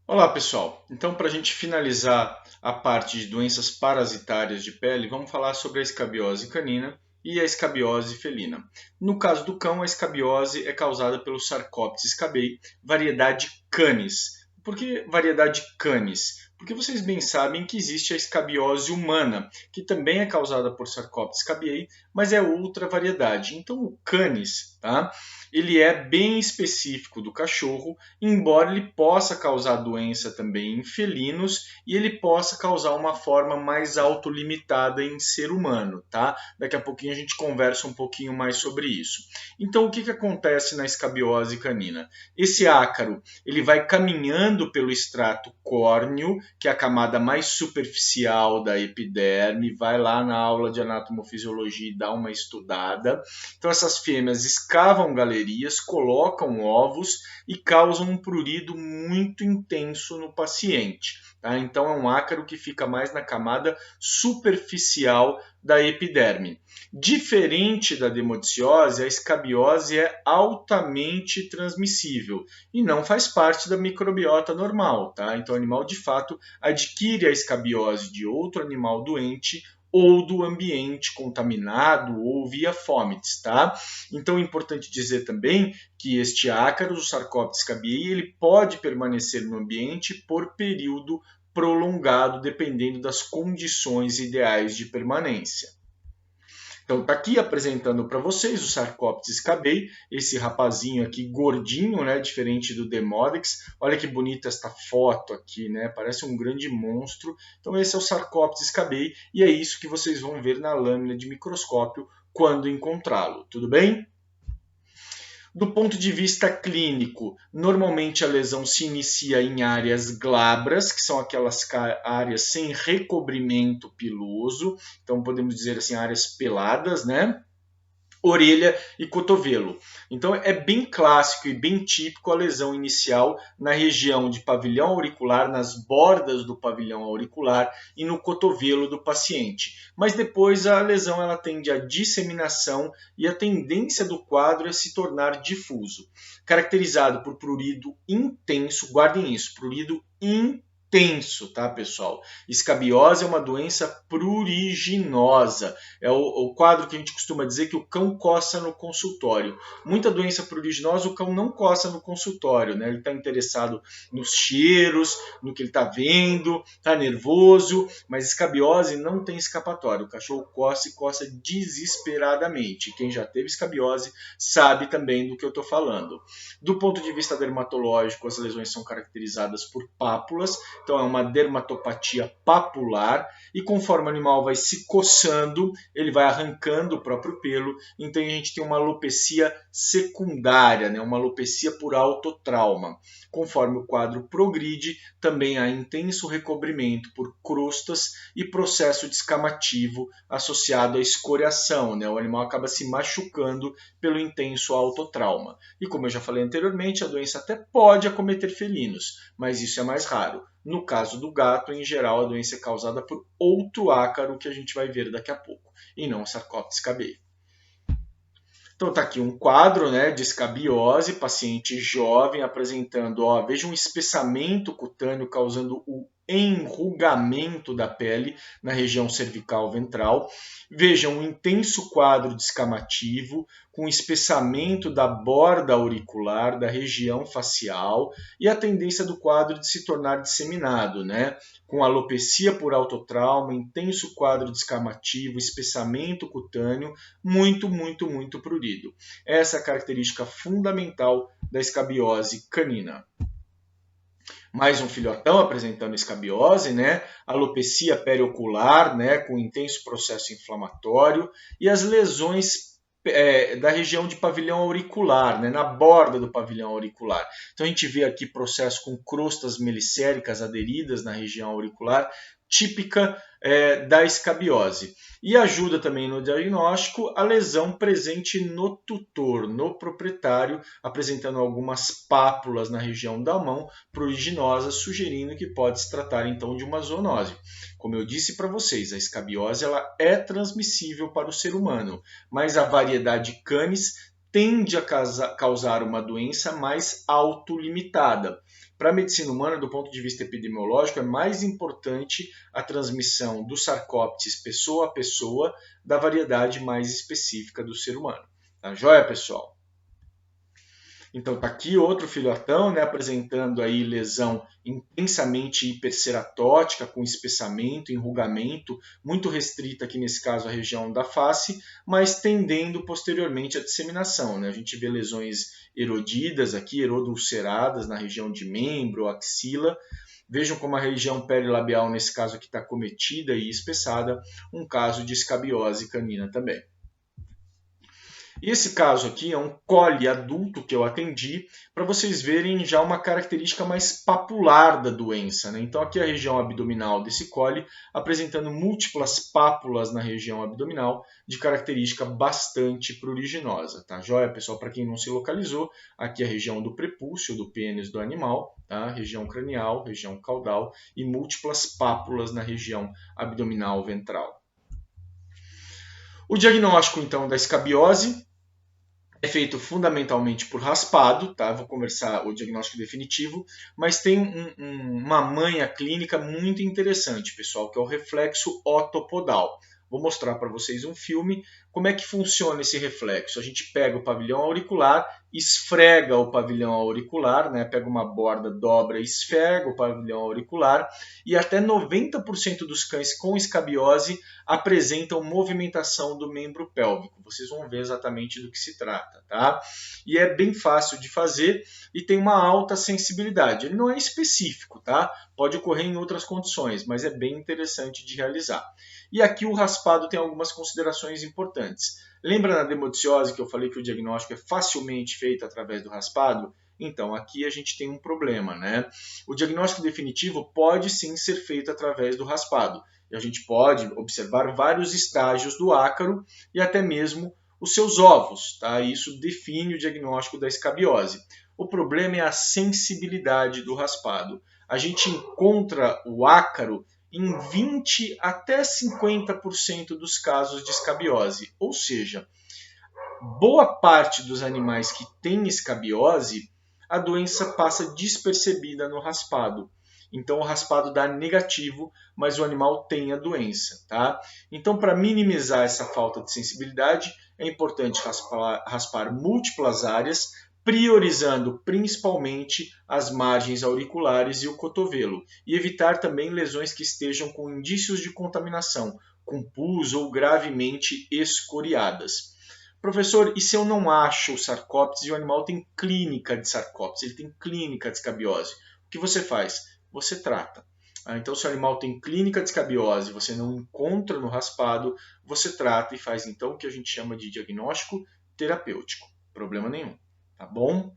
Olá pessoal, então para a gente finalizar a parte de doenças parasitárias de pele, vamos falar sobre a escabiose canina e a escabiose felina. No caso do cão, a escabiose é causada pelo Sarcoptes scabiei, variedade canis. Por que variedade canis? Porque vocês bem sabem que existe a escabiose humana, que também é causada por Sarcoptes scabiei, mas é outra variedade. Então o canis, tá? Ele é bem específico do cachorro, embora ele possa causar doença também em felinos e ele possa causar uma forma mais autolimitada em ser humano, tá? Daqui a pouquinho a gente conversa um pouquinho mais sobre isso. Então, o que acontece na escabiose canina? Esse ácaro, ele vai caminhando pelo extrato córneo, que é a camada mais superficial da epiderme, vai lá na aula de anatomofisiologia e dá uma estudada. Então, essas fêmeas escavam galerias, colocam ovos e causam um prurido muito intenso no paciente. Tá? Então, é um ácaro que fica mais na camada superficial da epiderme. Diferente da demodiciose, a escabiose é altamente transmissível e não faz parte da microbiota normal. Tá? Então, o animal de fato adquire a escabiose de outro animal doente ou do ambiente contaminado ou via fomites, tá? Então é importante dizer também que este ácaro, o Sarcoptes scabiei, ele pode permanecer no ambiente por período prolongado, dependendo das condições ideais de permanência. Então está aqui apresentando para vocês o Sarcoptes scabiei, esse rapazinho aqui gordinho, né, diferente do Demodex. Olha que bonita esta foto aqui, né? Parece um grande monstro. Então esse é o Sarcoptes scabiei e é isso que vocês vão ver na lâmina de microscópio quando encontrá-lo. Tudo bem? Do ponto de vista clínico, normalmente a lesão se inicia em áreas glabras, que são aquelas áreas sem recobrimento piloso, então podemos dizer assim, áreas peladas, né? Orelha e cotovelo. Então é bem clássico e bem típico a lesão inicial na região de pavilhão auricular, nas bordas do pavilhão auricular e no cotovelo do paciente. Mas depois a lesão ela tende à disseminação e a tendência do quadro é se tornar difuso, caracterizado por prurido intenso, guardem isso, prurido intenso, tá, pessoal? Escabiose é uma doença pruriginosa. É o quadro que a gente costuma dizer que o cão coça no consultório. Muita doença pruriginosa, o cão não coça no consultório, né? Ele está interessado nos cheiros, no que ele está vendo, está nervoso, mas escabiose não tem escapatório. O cachorro coça e coça desesperadamente. Quem já teve escabiose sabe também do que eu estou falando. Do ponto de vista dermatológico, as lesões são caracterizadas por pápulas, então é uma dermatopatia papular, e conforme o animal vai se coçando, ele vai arrancando o próprio pelo, então a gente tem uma alopecia secundária, né? Uma alopecia por autotrauma. Conforme o quadro progride, também há intenso recobrimento por crostas e processo descamativo associado à escoriação, né? O animal acaba se machucando pelo intenso autotrauma. E como eu já falei anteriormente, a doença até pode acometer felinos, mas isso é mais raro. No caso do gato, em geral, a doença é causada por outro ácaro que a gente vai ver daqui a pouco, e não Sarcoptes scabiei. Então está aqui um quadro, né, de escabiose, paciente jovem apresentando, ó, veja um espessamento cutâneo causando o enrugamento da pele na região cervical ventral. Veja um intenso quadro descamativo com espessamento da borda auricular, da região facial e a tendência do quadro de se tornar disseminado, né? Com alopecia por autotrauma, intenso quadro descamativo, espessamento cutâneo, muito prurido. Essa é a característica fundamental da escabiose canina. Mais um filhotão apresentando escabiose, né? Alopecia periocular, né? Com intenso processo inflamatório e as lesões da região de pavilhão auricular, né, na borda do pavilhão auricular. Então a gente vê aqui processo com crostas melicéricas aderidas na região auricular, típica da escabiose. E ajuda também no diagnóstico a lesão presente no tutor, no proprietário, apresentando algumas pápulas na região da mão pruriginosas, sugerindo que pode se tratar então de uma zoonose. Como eu disse para vocês, a escabiose ela é transmissível para o ser humano, mas a variedade canis tende a causar uma doença mais autolimitada. Para a medicina humana, do ponto de vista epidemiológico, é mais importante a transmissão do Sarcóptes pessoa a pessoa da variedade mais específica do ser humano. Tá joia, pessoal? Então está aqui outro filhotão, né, apresentando aí lesão intensamente hiperceratótica, com espessamento, enrugamento, muito restrita aqui nesse caso a região da face, mas tendendo posteriormente à disseminação. Né? A gente vê lesões erodidas aqui, erodulceradas na região de membro, axila. Vejam como a região perilabial nesse caso aqui está cometida e espessada, um caso de escabiose canina também. Esse caso aqui é um cole adulto que eu atendi, para vocês verem já uma característica mais papular da doença. Né? Então aqui a região abdominal desse cole, apresentando múltiplas pápulas na região abdominal, de característica bastante pruriginosa. Tá joia, pessoal? Para quem não se localizou, aqui a região do prepúcio, do pênis do animal, tá? Região cranial, região caudal e múltiplas pápulas na região abdominal ventral. O diagnóstico, então, da escabiose é feito fundamentalmente por raspado, tá? Vou conversar o diagnóstico definitivo, mas tem uma manha clínica muito interessante, pessoal, que é o reflexo otopodal. Vou mostrar para vocês um filme. Como é que funciona esse reflexo? A gente pega o pavilhão auricular, esfrega o pavilhão auricular, né? Pega uma borda, dobra e esfrega o pavilhão auricular, e até 90% dos cães com escabiose apresentam movimentação do membro pélvico. Vocês vão ver exatamente do que se trata, tá? E é bem fácil de fazer e tem uma alta sensibilidade. Ele não é específico, tá? Pode ocorrer em outras condições, mas é bem interessante de realizar. E aqui o raspado tem algumas considerações importantes. Lembra na demodiciose que eu falei que o diagnóstico é facilmente feito através do raspado? Então, aqui a gente tem um problema, né? O diagnóstico definitivo pode sim ser feito através do raspado. E a gente pode observar vários estágios do ácaro e até mesmo os seus ovos, tá? Isso define o diagnóstico da escabiose. O problema é a sensibilidade do raspado. A gente encontra o ácaro em 20 até 50% dos casos de escabiose. Ou seja, boa parte dos animais que têm escabiose, a doença passa despercebida no raspado. Então o raspado dá negativo, mas o animal tem a doença. Tá? Então, para minimizar essa falta de sensibilidade, é importante raspar múltiplas áreas, priorizando principalmente as margens auriculares e o cotovelo, e evitar também lesões que estejam com indícios de contaminação, com pus ou gravemente escoriadas. Professor, e se eu não acho o Sarcóptes e o animal tem clínica de Sarcóptes, ele tem clínica de escabiose, o que você faz? Você trata. Então, se o animal tem clínica de escabiose, você não encontra no raspado, você trata e faz então o que a gente chama de diagnóstico terapêutico. Problema nenhum. Tá bom?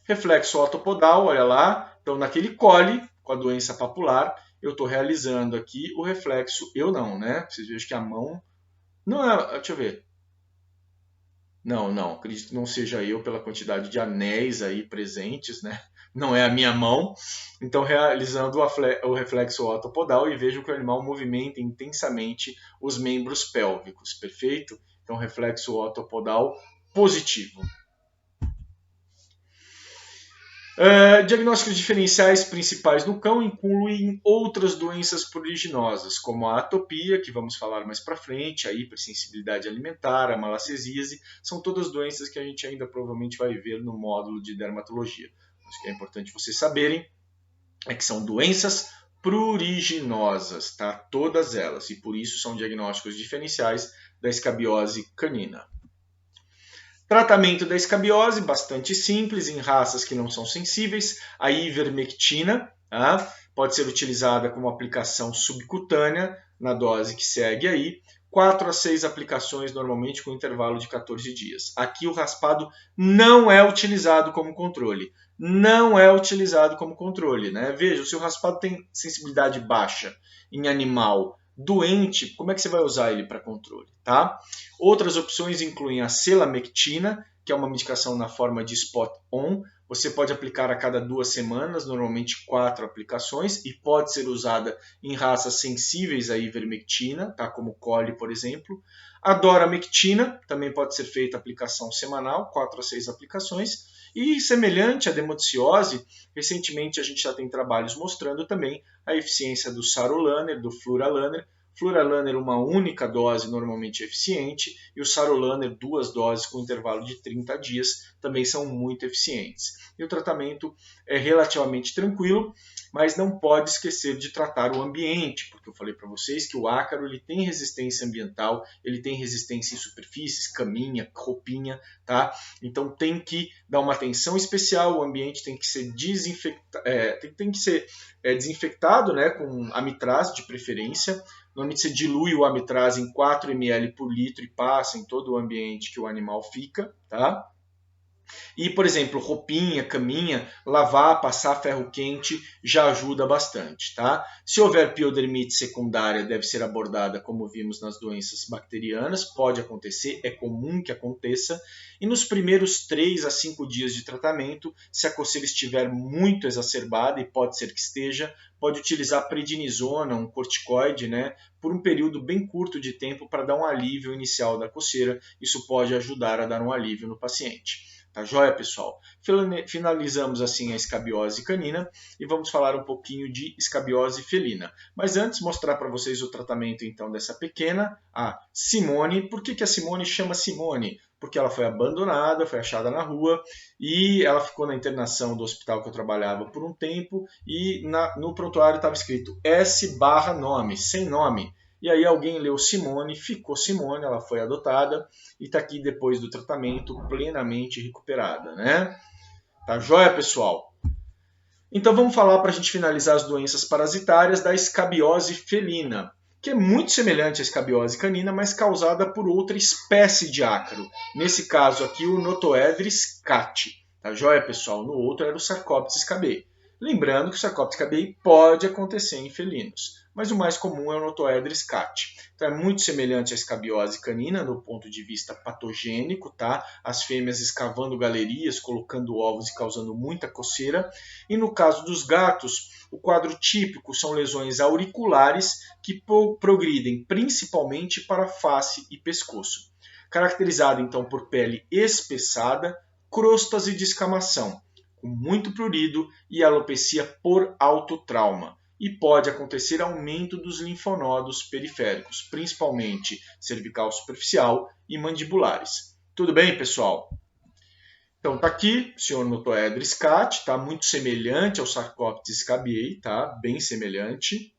Reflexo otopodal, olha lá. Então, naquele cole, com a doença papular, eu estou realizando aqui o reflexo. Eu não, né? Vocês vejam que a mão... Não é... Deixa eu ver. Não. Acredito que não seja eu pela quantidade de anéis aí presentes, né? Não é a minha mão. Então, realizando o reflexo otopodal e vejo que o animal movimenta intensamente os membros pélvicos. Perfeito? Então, reflexo otopodal positivo. Diagnósticos diferenciais principais no cão incluem outras doenças pruriginosas, como a atopia, que vamos falar mais para frente, a hipersensibilidade alimentar, a malacesíase, são todas doenças que a gente ainda provavelmente vai ver no módulo de dermatologia. Mas o que é importante vocês saberem é que são doenças pruriginosas, tá? Todas elas, e por isso são diagnósticos diferenciais da escabiose canina. Tratamento da escabiose, bastante simples, em raças que não são sensíveis. A ivermectina, tá? Pode ser utilizada como aplicação subcutânea, na dose que segue aí. 4 a 6 aplicações, normalmente com intervalo de 14 dias. Aqui o raspado não é utilizado como controle. Não é utilizado como controle, né? Veja, se o raspado tem sensibilidade baixa em animal doente, como é que você vai usar ele para controle, tá? Outras opções incluem a selamectina, que é uma medicação na forma de spot-on, você pode aplicar a cada 2 semanas, normalmente 4 aplicações, e pode ser usada em raças sensíveis à ivermectina, tá? Como coli, por exemplo. A doramectina também pode ser feita aplicação semanal, 4 a 6 aplicações. E semelhante à demodiciose, recentemente a gente já tem trabalhos mostrando também a eficiência do sarolaner, do fluralaner. Fluralaner, uma única dose normalmente eficiente, e o sarolaner, 2 doses com intervalo de 30 dias, também são muito eficientes. E o tratamento é relativamente tranquilo, mas não pode esquecer de tratar o ambiente, porque eu falei para vocês que o ácaro ele tem resistência ambiental, ele tem resistência em superfícies, caminha, roupinha, tá? Então tem que dar uma atenção especial, o ambiente tem que ser desinfectado, né, com amitraz de preferência. Normalmente você dilui o amitraz em 4 ml por litro e passa em todo o ambiente que o animal fica, tá? E, por exemplo, roupinha, caminha, lavar, passar ferro quente já ajuda bastante, tá? Se houver piodermite secundária, deve ser abordada como vimos nas doenças bacterianas, pode acontecer, é comum que aconteça. E nos primeiros 3 a 5 dias de tratamento, se a coceira estiver muito exacerbada, e pode ser que esteja, pode utilizar prednisona, um corticoide, né, por um período bem curto de tempo para dar um alívio inicial da coceira. Isso pode ajudar a dar um alívio no paciente. Tá joia, pessoal? Finalizamos assim a escabiose canina e vamos falar um pouquinho de escabiose felina. Mas antes, mostrar para vocês o tratamento então dessa pequena, a Simone. Por que a Simone chama Simone? Porque ela foi abandonada, foi achada na rua e ela ficou na internação do hospital que eu trabalhava por um tempo e no prontuário estava escrito S/nome, sem nome. E aí alguém leu Simone, ficou Simone, ela foi adotada e está aqui depois do tratamento plenamente recuperada, né? Tá joia, pessoal? Então vamos falar para a gente finalizar as doenças parasitárias da escabiose felina, que é muito semelhante à escabiose canina, mas causada por outra espécie de ácaro. Nesse caso aqui, o Notoedris cati. Tá joia, pessoal? No outro era o Sarcoptes scabiei. Lembrando que o Sarcoptes scabiei pode acontecer em felinos, mas o mais comum é o Notoedris cati. Então é muito semelhante à escabiose canina no ponto de vista patogênico, tá? As fêmeas escavando galerias, colocando ovos e causando muita coceira. E no caso dos gatos, o quadro típico são lesões auriculares que progridem principalmente para face e pescoço. Caracterizada então por pele espessada, crostas e descamação, com muito prurido e alopecia por autotrauma. E pode acontecer aumento dos linfonodos periféricos, principalmente cervical superficial e mandibulares. Tudo bem, pessoal? Então tá aqui, o senhor Notoedris cati, tá muito semelhante ao Sarcoptes scabiei, tá? Bem semelhante.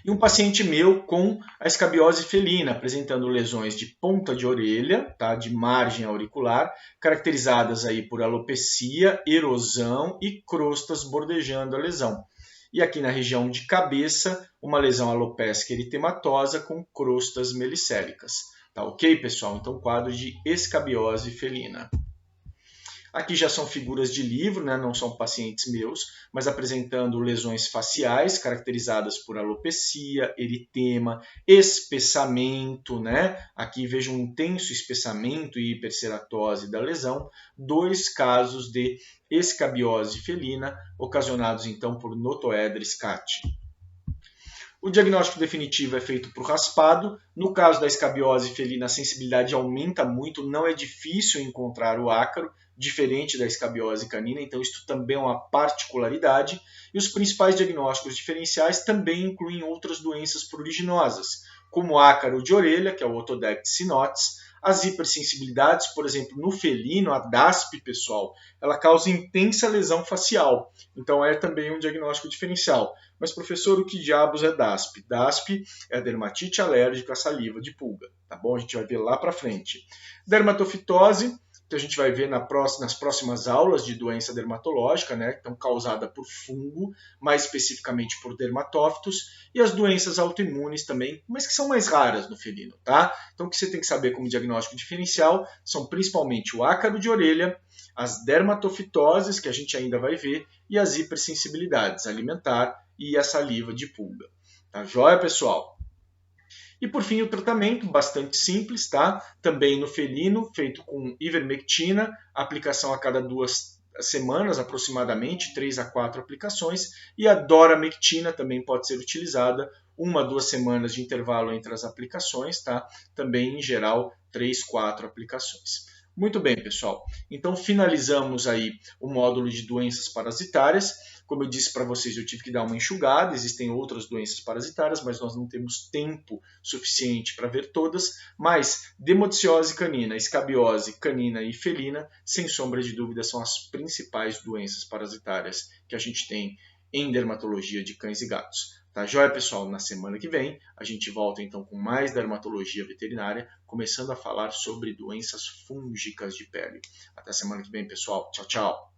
E um paciente meu com a escabiose felina, apresentando lesões de ponta de orelha, tá? De margem auricular, caracterizadas aí por alopecia, erosão e crostas bordejando a lesão. E aqui na região de cabeça, uma lesão alopécica eritematosa com crostas melicélicas. Tá ok, pessoal? Então, quadro de escabiose felina. Aqui já são figuras de livro, né? Não são pacientes meus, mas apresentando lesões faciais caracterizadas por alopecia, eritema, espessamento, né? Aqui vejo um intenso espessamento e hiperceratose da lesão. 2 casos de escabiose felina, ocasionados então por Notoedris cati. O diagnóstico definitivo é feito por raspado. No caso da escabiose felina, a sensibilidade aumenta muito, não é difícil encontrar o ácaro, diferente da escabiose canina, então isso também é uma particularidade. E os principais diagnósticos diferenciais também incluem outras doenças pruriginosas, como ácaro de orelha, que é o Otodectes sinotes, as hipersensibilidades, por exemplo, no felino, a DASP, pessoal, ela causa intensa lesão facial, então é também um diagnóstico diferencial. Mas, professor, o que diabos é DASP? DASP é a dermatite alérgica à saliva de pulga, tá bom? A gente vai ver lá para frente. Dermatofitose, que a gente vai ver nas próximas aulas de doença dermatológica, né, que estão causada por fungo, mais especificamente por dermatófitos, e as doenças autoimunes também, mas que são mais raras no felino, tá? Então o que você tem que saber como diagnóstico diferencial são principalmente o ácaro de orelha, as dermatofitoses, que a gente ainda vai ver, e as hipersensibilidades alimentar e a saliva de pulga. Tá joia, pessoal? E por fim o tratamento, bastante simples, tá? Também no felino, feito com ivermectina, aplicação a cada semanas, aproximadamente 3 a 4 aplicações, e a doramectina também pode ser utilizada 1 a 2 semanas de intervalo entre as aplicações, tá? Também em geral 3, 4 aplicações. Muito bem, pessoal. Então finalizamos aí o módulo de doenças parasitárias. Como eu disse para vocês, eu tive que dar uma enxugada, existem outras doenças parasitárias, mas nós não temos tempo suficiente para ver todas, mas demodiciose canina, escabiose canina e felina, sem sombra de dúvida, são as principais doenças parasitárias que a gente tem em dermatologia de cães e gatos. Tá joia, pessoal? Na semana que vem, a gente volta então com mais dermatologia veterinária, começando a falar sobre doenças fúngicas de pele. Até semana que vem, pessoal. Tchau, tchau!